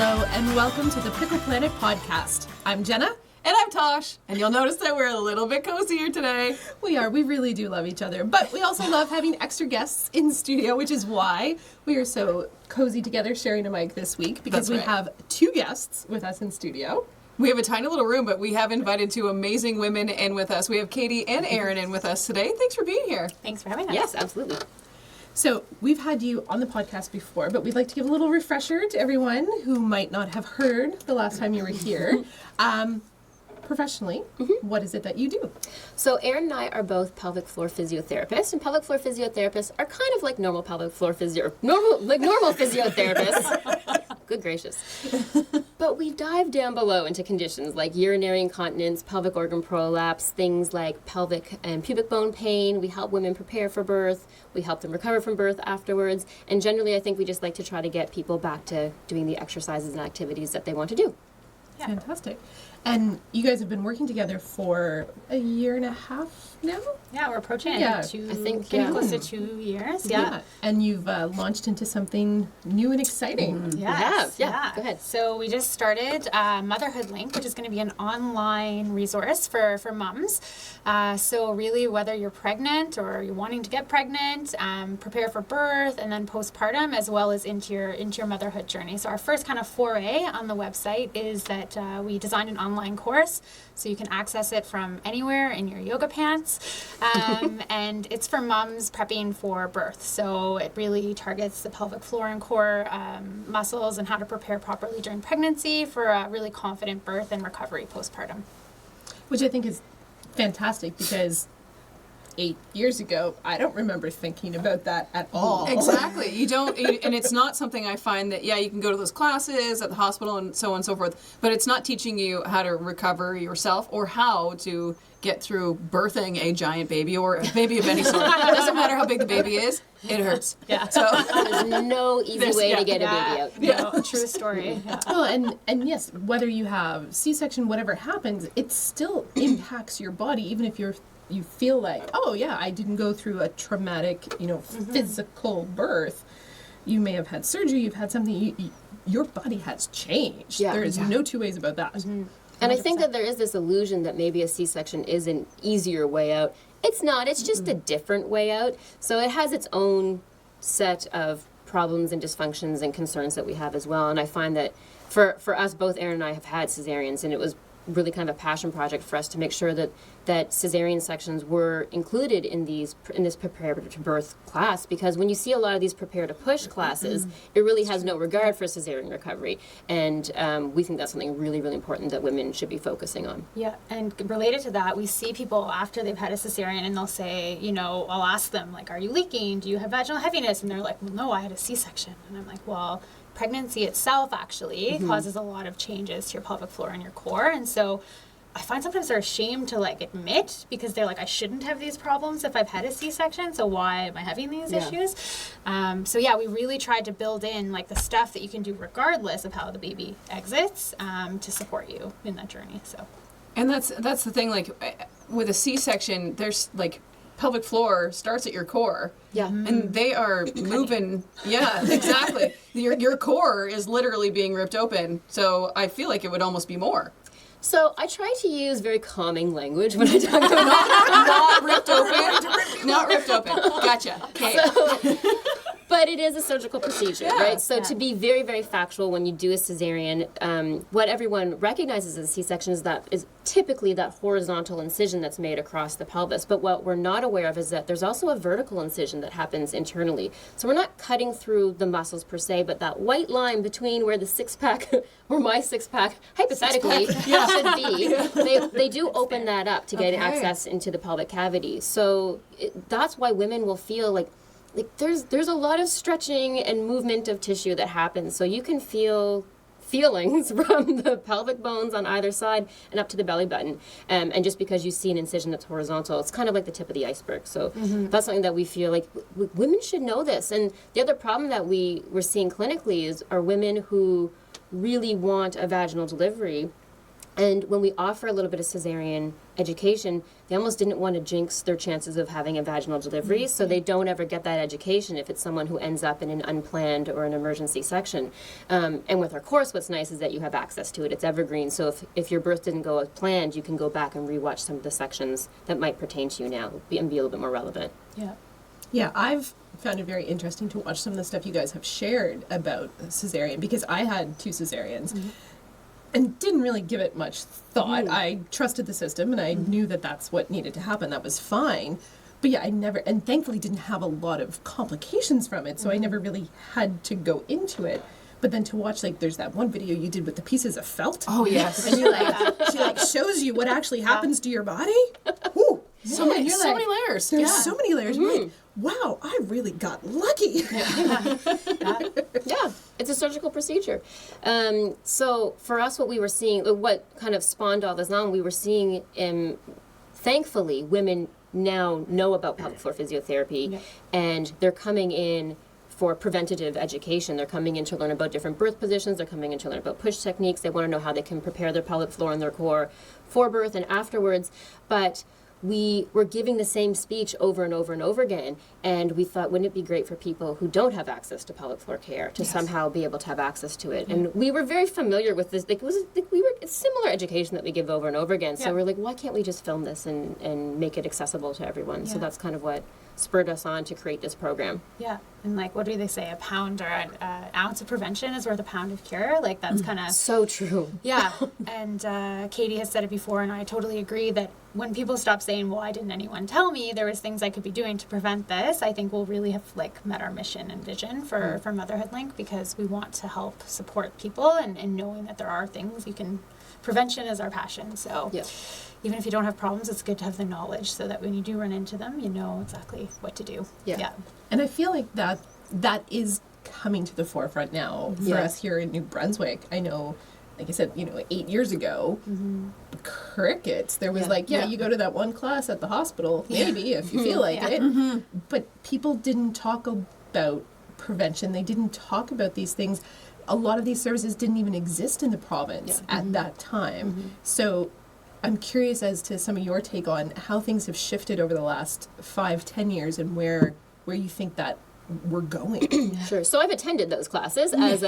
Hello and welcome to the Pickle Planet podcast. I'm Jenna. And I'm Tosh. And you'll notice that we're a little bit cozier today. We are. We really do love each other. But we also love having extra guests in studio, which is why we are so cozy together sharing a mic this week. Because we have two guests with us in studio. We have a tiny little room, but we have invited two amazing women in with us. We have Katie and Eryn in with us today. Thanks for being here. Thanks for having us. Yes, absolutely. So we've had you on the podcast before, but we'd like to give a little refresher to everyone who might not have heard the last time you were here. Professionally, what is it that you do? So Eryn and I are both pelvic floor physiotherapists, and pelvic floor physiotherapists are kind of like normal pelvic floor normal physiotherapists. Good gracious. But we dive down below into conditions like urinary incontinence, pelvic organ prolapse, things like pelvic and pubic bone pain. We help women prepare for birth. We help them recover from birth afterwards. And generally, I think we just like to try to get people back to doing the exercises and activities that they want to do. Yeah. Fantastic. And you guys have been working together for a year and a half now? Yeah, we're approaching getting close to 2 years. Yeah. And you've launched into something new and exciting. Yes. Yeah. Go ahead. So we just started Motherhood Link, which is going to be an online resource for moms. So really, whether you're pregnant or you're wanting to get pregnant, prepare for birth, and then postpartum, as well as into your motherhood journey. So our first kind of foray on the website is that we designed an online course, so you can access it from anywhere in your yoga pants. And it's for moms prepping for birth. So it really targets the pelvic floor and core muscles and how to prepare properly during pregnancy for a really confident birth and recovery postpartum. Which I think is fantastic because 8 years ago, I don't remember thinking about that at all. Exactly. You don't, and it's not something I find that, you can go to those classes at the hospital and so on and so forth, but it's not teaching you how to recover yourself or how to get through birthing a giant baby or a baby of any sort. It doesn't matter how big the baby is, it hurts. Yeah. So There's no easy way to get a baby out. No, true story. Yeah. Well, and yes, whether you have C-section, whatever happens, it still impacts your body, even if you feel like, oh yeah, I didn't go through a traumatic, physical birth. You may have had surgery, you've had something, your body has changed. Yeah. There is no two ways about that. And I think that there is this illusion that maybe a C-section is an easier way out. It's not. It's just a different way out. So it has its own set of problems and dysfunctions and concerns that we have as well. And I find that for us, both Eryn and I have had cesareans, and it was really kind of a passion project for us to make sure that cesarean sections were included in this prepare to birth class, because when you see a lot of these prepare to push classes, it really has no regard for cesarean recovery, and we think that's something really, really important that women should be focusing on. Yeah, and related to that, we see people after they've had a cesarean and they'll say, I'll ask them, like, are you leaking? Do you have vaginal heaviness? And they're like, well, no, I had a C-section. And I'm like, well, pregnancy itself actually causes a lot of changes to your pelvic floor and your core. And so I find sometimes they're ashamed to admit, because they're like, I shouldn't have these problems if I've had a C-section, so why am I having these issues? We really tried to build in the stuff that you can do regardless of how the baby exits to support you in that journey. So, and that's the thing, with a C-section, there's pelvic floor starts at your core. Yeah. And they are moving. Yeah, exactly. Your core is literally being ripped open. So I feel like it would almost be more. So I try to use very calming language when I talk about Not ripped open. Not ripped open. Gotcha. Okay. But it is a surgical procedure, right? So to be very, very factual, when you do a cesarean, what everyone recognizes as a C-section is typically that horizontal incision that's made across the pelvis. But what we're not aware of is that there's also a vertical incision that happens internally. So we're not cutting through the muscles per se, but that white line between where the six-pack, or my six-pack, hypothetically, should be, they do open that up to get access into the pelvic cavity. So that's why women will feel like there's a lot of stretching and movement of tissue that happens. So you can feel feelings from the pelvic bones on either side and up to the belly button. And just because you see an incision that's horizontal, it's kind of like the tip of the iceberg. So that's something that we feel like women should know this. And the other problem that we're seeing clinically are women who really want a vaginal delivery, And when we offer a little bit of cesarean education, they almost didn't want to jinx their chances of having a vaginal delivery, so they don't ever get that education if it's someone who ends up in an unplanned or an emergency section. And with our course, what's nice is that you have access to it. It's evergreen, so if your birth didn't go as planned, you can go back and rewatch some of the sections that might pertain to you now and be a little bit more relevant. Yeah. Yeah, I've found it very interesting to watch some of the stuff you guys have shared about cesarean, because I had 2 cesareans. And didn't really give it much thought. I trusted the system, and I knew that that's what needed to happen. That was fine. But yeah, I never, and thankfully didn't have a lot of complications from it, so I never really had to go into it. But then to watch, like, there's that one video you did with the pieces of felt. Oh, yes. And you're like, she like shows you what actually happens to your body. Ooh, So many layers. There's so many layers. You're like, wow, I really got lucky. Yeah, it's a surgical procedure. So for us, what we were seeing, what kind of spawned all this on, we were seeing, thankfully, women now know about pelvic floor physiotherapy, and they're coming in for preventative education. They're coming in to learn about different birth positions. They're coming in to learn about push techniques. They want to know how they can prepare their pelvic floor and their core for birth and afterwards. But we were giving the same speech over and over and over again, and we thought, wouldn't it be great for people who don't have access to pelvic floor care to somehow be able to have access to it? And we were very familiar with this. It's similar education that we give over and over again. So we're like, why can't we just film this and make it accessible to everyone? So that's kind of what spurred us on to create this program. Yeah, and like, what do they say? A pound or an ounce of prevention is worth a pound of cure. Like, that's kind of so true. Yeah, and Katie has said it before, and I totally agree that when people stop saying, well, why didn't anyone tell me there was things I could be doing to prevent this, I think we'll really have like met our mission and vision for Motherhood Link, because we want to help support people and knowing that there are things you can, prevention is our passion. So even if you don't have problems, it's good to have the knowledge so that when you do run into them, you know exactly what to do. Yeah. And I feel like that is coming to the forefront now for us here in New Brunswick. I know, like I said, 8 years ago, crickets. There was you go to that one class at the hospital, maybe, if you feel like it. But people didn't talk about prevention. They didn't talk about these things. A lot of these services didn't even exist in the province at that time. So I'm curious as to some of your take on how things have shifted over the last 5-10 years and where you think that we're going. Sure. So I've attended those classes as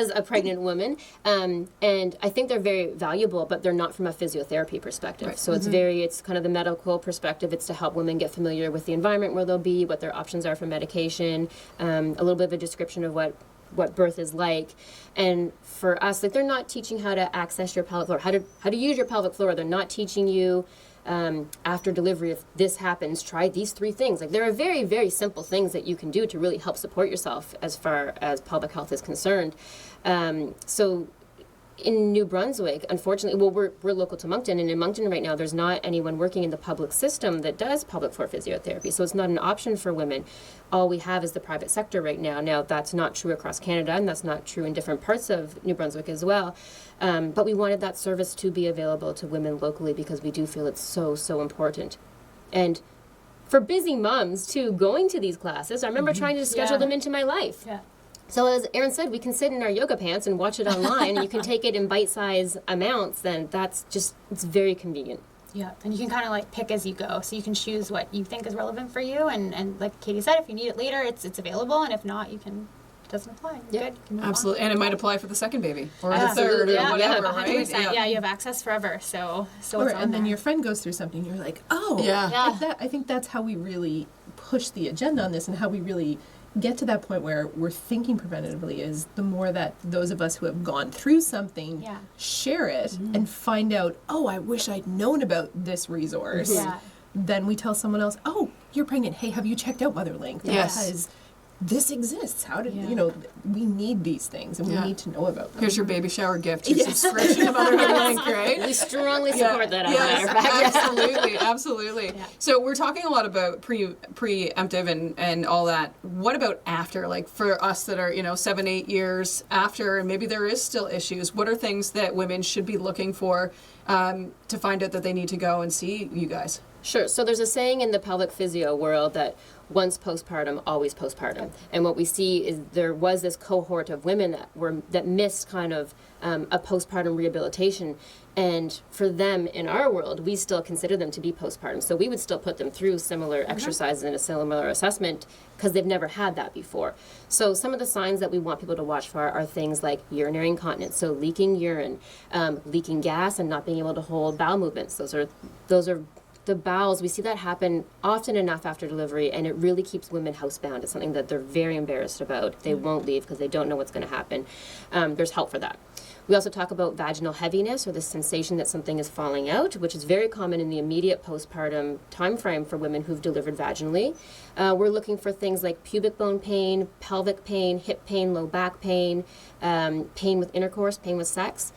a pregnant woman, and I think they're very valuable, but they're not from a physiotherapy perspective. Right. So it's kind of the medical perspective. It's to help women get familiar with the environment where they'll be, what their options are for medication, a little bit of a description of what birth is like. And for us, like, they're not teaching how to access your pelvic floor, how to use your pelvic floor. They're not teaching you after delivery, if this happens, try these 3 things. Like, there are very, very simple things that you can do to really help support yourself as far as pelvic health is concerned. So in New Brunswick, unfortunately, well, we're local to Moncton, and in Moncton right now, there's not anyone working in the public system that does pelvic floor physiotherapy, so it's not an option for women. All we have is the private sector right now. Now, that's not true across Canada, and that's not true in different parts of New Brunswick as well. But we wanted that service to be available to women locally because we do feel it's so, so important. And for busy moms, too, going to these classes, I remember trying to schedule them into my life. Yeah. So as Eryn said, we can sit in our yoga pants and watch it online, and you can take it in bite-sized amounts, then it's very convenient. Yeah, and you can kind of like pick as you go, so you can choose what you think is relevant for you, and like Katie said, if you need it later, it's available, and if not, it doesn't apply. You're good. You Absolutely, and it might apply for the second baby or the Absolutely. third or whatever, 100%. right? Yeah, you have access forever, so it's Or, on and then there. your friend goes through something, you're like, oh, I think that's how we really push the agenda on this, and how we really get to that point where we're thinking preventatively is the more that those of us who have gone through something share it and find out, oh, I wish I'd known about this resource. Yeah. Then we tell someone else, oh, you're pregnant. Hey, have you checked out Mother Link? Yes. Because this exists. How did, we need these things and we need to know about them. Here's your baby shower gift, your subscription to Motherhood Link, right? We strongly support that, as a matter of fact. Absolutely, absolutely. Yeah. So we're talking a lot about preemptive and all that. What about after? Like, for us that are 7-8 years after, and maybe there is still issues. What are things that women should be looking for to find out that they need to go and see you guys? Sure. So there's a saying in the pelvic physio world that once postpartum, always postpartum. And what we see is there was this cohort of women that missed kind of a postpartum rehabilitation. And for them in our world, we still consider them to be postpartum. So we would still put them through similar exercises and a similar assessment because they've never had that before. So some of the signs that we want people to watch for are things like urinary incontinence, so leaking urine, leaking gas, and not being able to hold bowel movements. Those are the bowels. We see that happen often enough after delivery, and it really keeps women housebound. It's something that they're very embarrassed about. They won't leave because they don't know what's going to happen. There's help for that. We also talk about vaginal heaviness, or the sensation that something is falling out, which is very common in the immediate postpartum time frame for women who've delivered vaginally. We're looking for things like pubic bone pain, pelvic pain, hip pain, low back pain, pain with intercourse, pain with sex.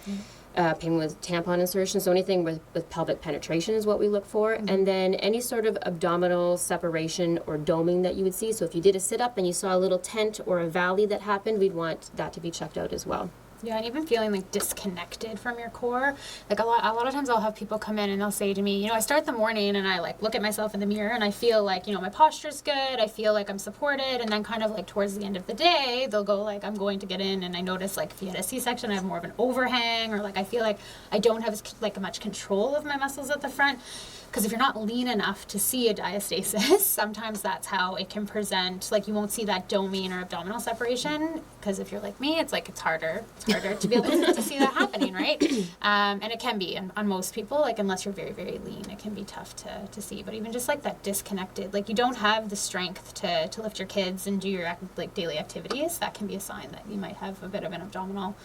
Pain with tampon insertion, so anything with pelvic penetration is what we look for. And then any sort of abdominal separation or doming that you would see. So if you did a sit-up and you saw a little tent or a valley that happened, we'd want that to be checked out as well. Yeah, and even feeling like disconnected from your core. Like a lot of times I'll have people come in and they'll say to me, I start the morning and I like look at myself in the mirror and I feel like, my posture's good, I feel like I'm supported, and then kind of like towards the end of the day, they'll go like, I'm going to get in, and I notice like if you had a C-section, I have more of an overhang, or like I feel like I don't have like much control of my muscles at the front. Because if you're not lean enough to see a diastasis, sometimes that's how it can present. Like you won't see that doming or abdominal separation. Because if you're like me, it's harder to be able to see that happening, right? And it can be on most people, like unless you're very, very lean, it can be tough to see. But even just like that disconnected, like you don't have the strength to lift your kids and do your like daily activities, that can be a sign that you might have a bit of an abdominal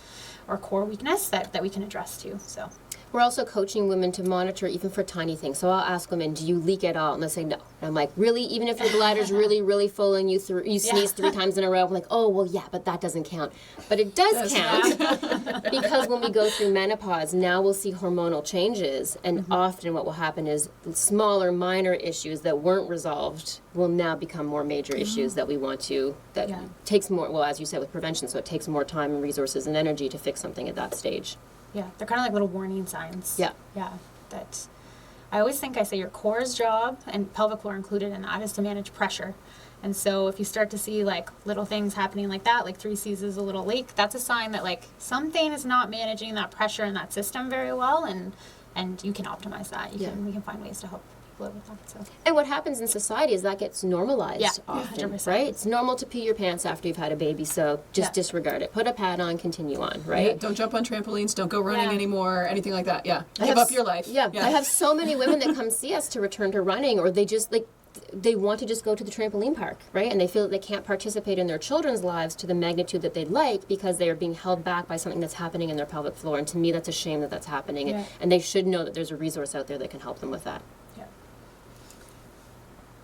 or core weakness that we can address too. So. We're also coaching women to monitor even for tiny things. So I'll ask women, do you leak at all? And they'll say no. And I'm like, really? Even if your bladder's really, really full and you sneeze 3 times in a row? I'm like, oh, well, yeah, but that doesn't count. But it does count because when we go through menopause, now we'll see hormonal changes. And often what will happen is smaller, minor issues that weren't resolved will now become more major issues that we want to, takes more, well, as you said, with prevention, so it takes more time and resources and energy to fix something at that stage. Yeah, they're kind of like little warning signs. Yeah. Yeah, that I always think I say your core's job, and pelvic floor included in that, is to manage pressure. And so if you start to see like little things happening like that, like 3 C's a little leak, that's a sign that like something is not managing that pressure in that system very well, and you can optimize that. We can find ways to help people with that. So. And what happens in society is that gets normalized often, 100%. right? It's normal to pee your pants after you've had a baby, so just disregard it. Put a pad on, continue on, right? Yeah, don't jump on trampolines, don't go running anymore, anything like that. Yeah, give up your life. Yeah, I have so many women that come see us to return to running, or they just like, they want to just go to the trampoline park, right? And they feel that they can't participate in their children's lives to the magnitude that they'd like because they are being held back by something that's happening in their pelvic floor. And to me, that's a shame that that's happening. Yeah. And they should know that there's a resource out there that can help them with that. Yeah.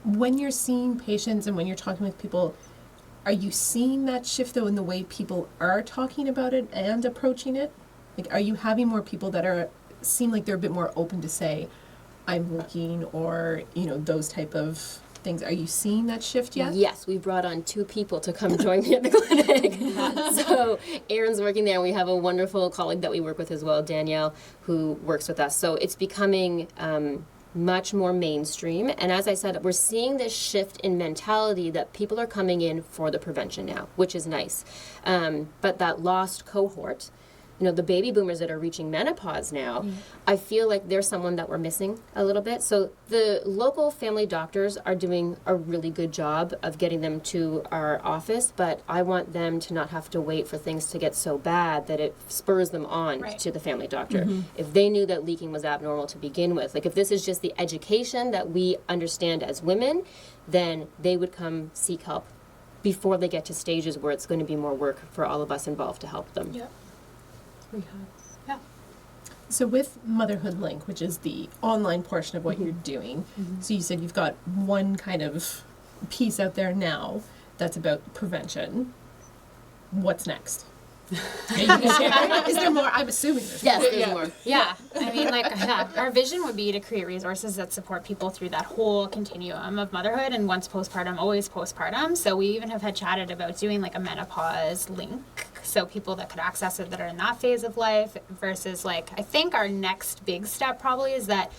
When you're seeing patients and when you're talking with people, are you seeing that shift though in the way people are talking about it and approaching it? Like, are you having more people that seem like they're a bit more open to say, I'm leaking, or, those type of things? Are you seeing that shift yet? Yes, we brought on 2 people to come join me at the clinic. So Eryn's working there, and we have a wonderful colleague that we work with as well, Danielle, who works with us. So it's becoming much more mainstream. And as I said, we're seeing this shift in mentality that people are coming in for the prevention now, which is nice. But that lost cohort, the baby boomers that are reaching menopause now, I feel like they're someone that we're missing a little bit. So the local family doctors are doing a really good job of getting them to our office, but I want them to not have to wait for things to get so bad that it spurs them on to the family doctor. If they knew that leaking was abnormal to begin with, like if this is just the education that we understand as women, then they would come seek help before they get to stages where it's going to be more work for all of us involved to help them. Yeah. We have. Yeah. So with Motherhood Link, which is the online portion of what you're doing, so you said you've got one kind of piece out there now that's about prevention. What's next? Is there more? I'm assuming there's Yes, more. there's more. Yeah, I mean, our vision would be to create resources that support people through that whole continuum of motherhood, and once postpartum, always postpartum. So we even have had chatted about doing like a menopause link, so people that could access it that are in that phase of life versus I think our next big step probably is that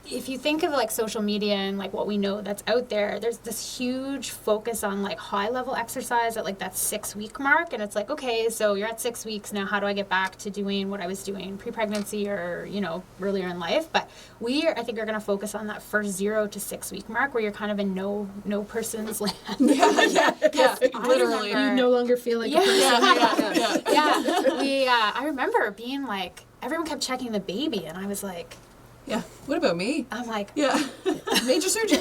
if you think of like social media and like what we know that's out there, there's this huge focus on like high level exercise at like that 6-week mark, and it's like, okay, so you're at 6 weeks now, how do I get back to doing what I was doing pre-pregnancy or, you know, earlier in life? But I think are going to focus on that first 0 to 6 week mark where you're kind of in no person's land. Yeah, literally. You no longer feel like a person. I remember being like, everyone kept checking the baby, and I was like, Yeah. What about me? I'm like, Yeah. Major surgery.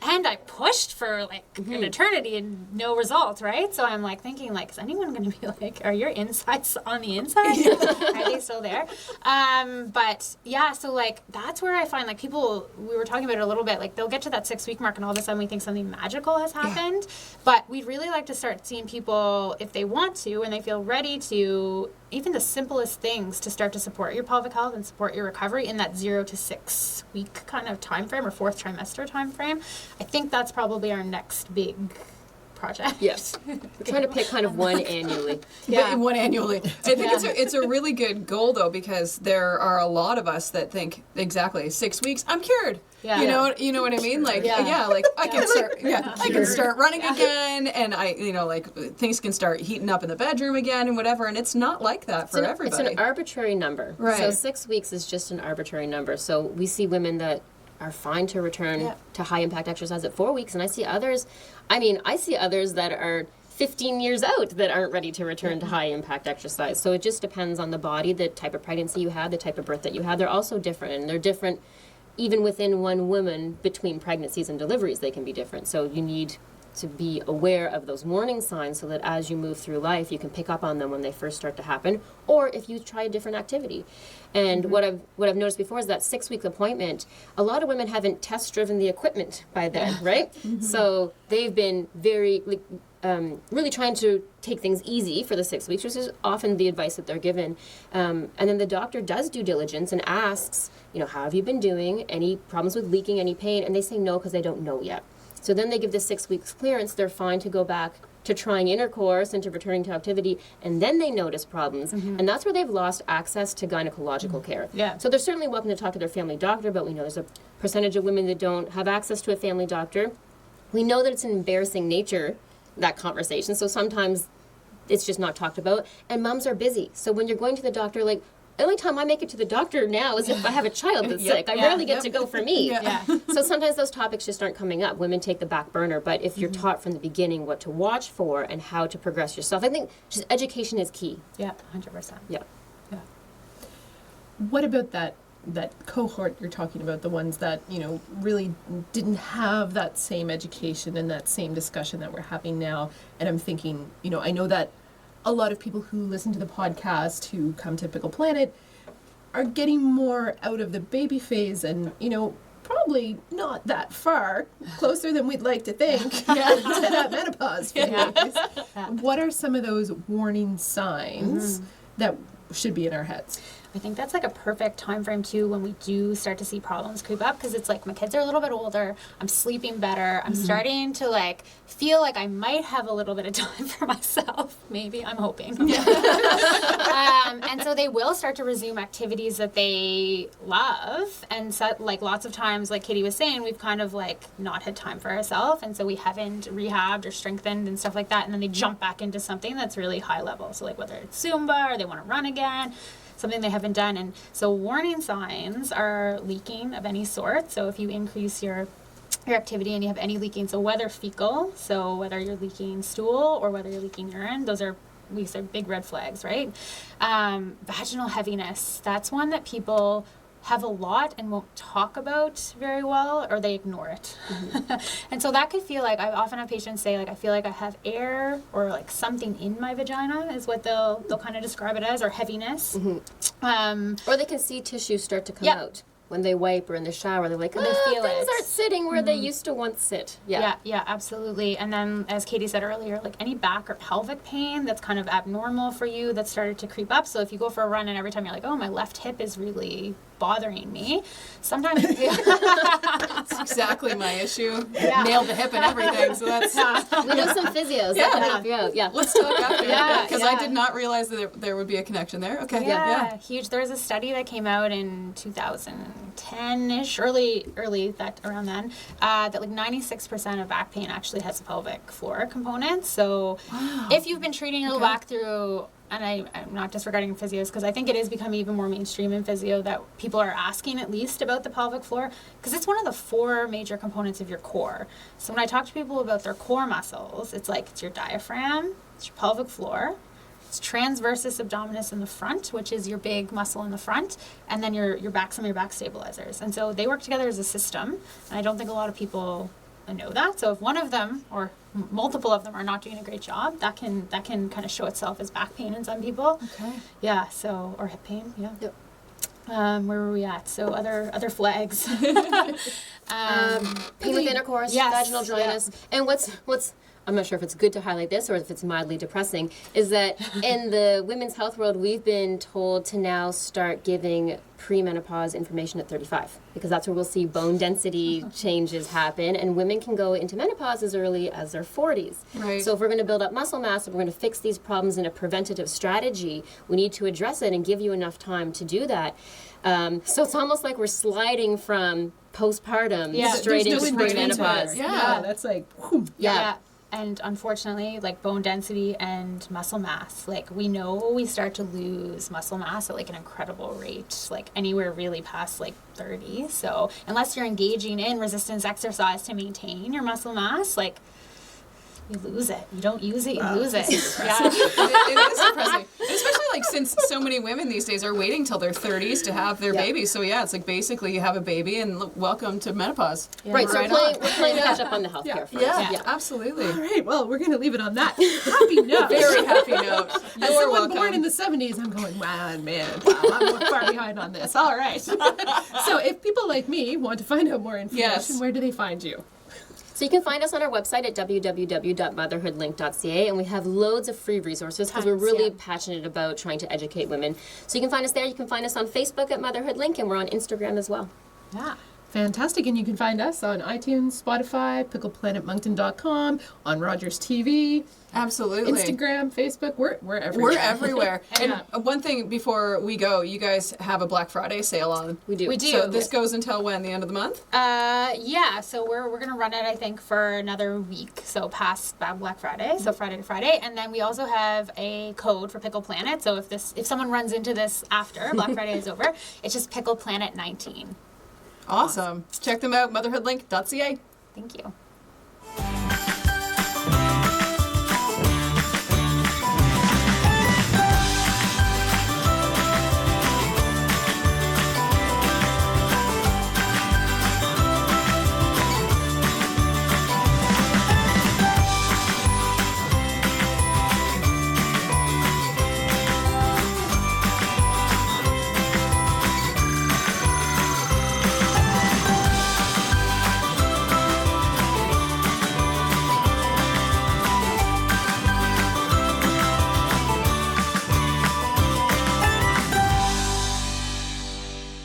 and I pushed for like an eternity and no result, right? So I'm like thinking, like, is anyone going to be like, are your insides on the inside? Are they still there? But yeah, so like that's where I find like people, we were talking about it a little bit, like they'll get to that 6-week mark and all of a sudden we think something magical has happened. But we'd really like to start seeing people, if they want to and they feel ready to, even the simplest things to start to support your pelvic health and support your recovery in that 0 to 6 week kind of time frame or 4th trimester time frame. I think that's probably our next big project. Yes. We're trying to pick kind of one annually. One annually. I think it's a really good goal though, because there are a lot of us that think exactly 6 weeks, I'm cured. Yeah. You know what I mean? Like like I can start I can start running again, and things can start heating up in the bedroom again and whatever, and it's not like that for everybody. It's an arbitrary number. Right. So 6 weeks is just an arbitrary number. So we see women that are fine to return to high impact exercise at 4 weeks, and I see others that are 15 years out that aren't ready to return to high impact exercise. So it just depends on the body, the type of pregnancy you had, the type of birth that you had. They're also different, and they're different even within one woman. Between pregnancies and deliveries, they can be different. So you need to be aware of those warning signs so that as you move through life, you can pick up on them when they first start to happen, or if you try a different activity. And what I've noticed before is that 6-week appointment, a lot of women haven't test driven the equipment by then, right? So they've been very really trying to take things easy for the 6 weeks, which is often the advice that they're given. And then the doctor does due diligence and asks, how have you been doing? Any problems with leaking, any pain? And they say no because they don't know yet. So then they give the 6 weeks clearance. They're fine to go back to trying intercourse and to returning to activity, and then they notice problems. And that's where they've lost access to gynecological care. Yeah. So they're certainly welcome to talk to their family doctor, but we know there's a percentage of women that don't have access to a family doctor. We know that it's an embarrassing nature, that conversation, so sometimes it's just not talked about. And moms are busy. So when you're going to the doctor, like, the only time I make it to the doctor now is if I have a child that's sick. I rarely get to go for me. So sometimes those topics just aren't coming up. Women take the back burner, but if you're taught from the beginning what to watch for and how to progress yourself, I think just education is key. Yeah, 100%. Yeah. What about that cohort you're talking about, the ones that, really didn't have that same education and that same discussion that we're having now? And I'm thinking, I know that a lot of people who listen to the podcast, who come to Pickle Planet, are getting more out of the baby phase and, probably not that far, closer than we'd like to think, to that menopause phase. What are some of those warning signs that should be in our heads? I think that's like a perfect time frame too when we do start to see problems creep up, because it's like my kids are a little bit older, I'm sleeping better, I'm starting to like feel like I might have a little bit of time for myself, maybe, I'm hoping. And so they will start to resume activities that they love, and so, like lots of times, like Katie was saying, we've kind of like not had time for ourselves, and so we haven't rehabbed or strengthened and stuff like that, and then they jump back into something that's really high level, so like whether it's Zumba or they want to run again, something they haven't done. And so warning signs are leaking of any sort. So if you increase your activity and you have any leaking, so whether fecal, so whether you're leaking stool or whether you're leaking urine, those are, we say, big red flags, right? Vaginal heaviness, that's one that people have a lot and won't talk about very well, or they ignore it. And so that could feel like, I often have patients say, like, I feel like I have air or like something in my vagina is what they'll kind of describe it as, or heaviness. Or they can see tissue start to come out when they wipe or in the shower. They're like, they feel things aren't sitting where they used to once sit. Yeah, absolutely. And then, as Katie said earlier, like any back or pelvic pain that's kind of abnormal for you that started to creep up. So if you go for a run and every time you're like, oh, my left hip is really bothering me, sometimes that's exactly my issue. Nailed the hip and everything, so that's we know some physios that can help you out. Let's talk after because I did not realize that there would be a connection there. Okay. Huge. There was a study that came out in 2000 2010-ish, early that around then, that like 96% of back pain actually has a pelvic floor component. So if you've been treating your low back through, and I'm not disregarding physios, because I think it is becoming even more mainstream in physio that people are asking at least about the pelvic floor, because it's one of the 4 major components of your core. So when I talk to people about their core muscles, it's like it's your diaphragm, it's your pelvic floor, it's transversus abdominis in the front, which is your big muscle in the front, and then your back, some of your back stabilizers. And so they work together as a system, and I don't think a lot of people know that. So if one of them or multiple of them are not doing a great job, that can kind of show itself as back pain in some people. Okay. Yeah. So, or hip pain. Yeah. Yep. Where were we at? So other flags. Pain with intercourse, Yes, vaginal dryness, and what's I'm not sure if it's good to highlight this or if it's mildly depressing, is that in the women's health world, we've been told to now start giving premenopause information at 35, because that's where we'll see bone density changes happen, and women can go into menopause as early as their 40s. Right. So if we're going to build up muscle mass, if we're going to fix these problems in a preventative strategy, we need to address it and give you enough time to do that. So it's almost like we're sliding from postpartum straight There's into no in-between premenopause. there. Yeah, that's like, whew. Yeah. And unfortunately, like bone density and muscle mass, like we know we start to lose muscle mass at like an incredible rate, like anywhere really past like 30. So unless you're engaging in resistance exercise to maintain your muscle mass, like you lose it. You don't use it, you lose it. Yeah. It is depressing. Especially like since so many women these days are waiting till their 30s to have their babies. So yeah, it's like basically you have a baby and welcome to menopause. Yeah. Right, so Right we're playing catch up on the healthcare front. Yeah, absolutely. All right, well, we're going to leave it on that happy note. Very happy note. As You're someone welcome. born in the 70s, I'm going, man, wow, I'm far behind on this. All right. So if people like me want to find out more information, Yes. where do they find you? So you can find us on our website at www.motherhoodlink.ca, and we have loads of free resources because we're Tons, really yeah. passionate about trying to educate women. So you can find us there. You can find us on Facebook at Motherhood Link, and we're on Instagram as well. Yeah. Fantastic. And you can find us on iTunes, Spotify, pickleplanetmoncton.com, on Rogers TV, Absolutely. Instagram, Facebook. We're everywhere. We're everywhere. Yeah. And one thing before we go, you guys have a Black Friday sale on. We do. We do. So this goes until when? The end of the month? Yeah, so we're gonna run it, I think, for another week, so past Black Friday, so Friday to Friday, and then we also have a code for Pickle Planet. So if someone runs into this after Black Friday is over, it's just Pickle Planet 19. Awesome. Check them out, motherhoodlink.ca. Thank you.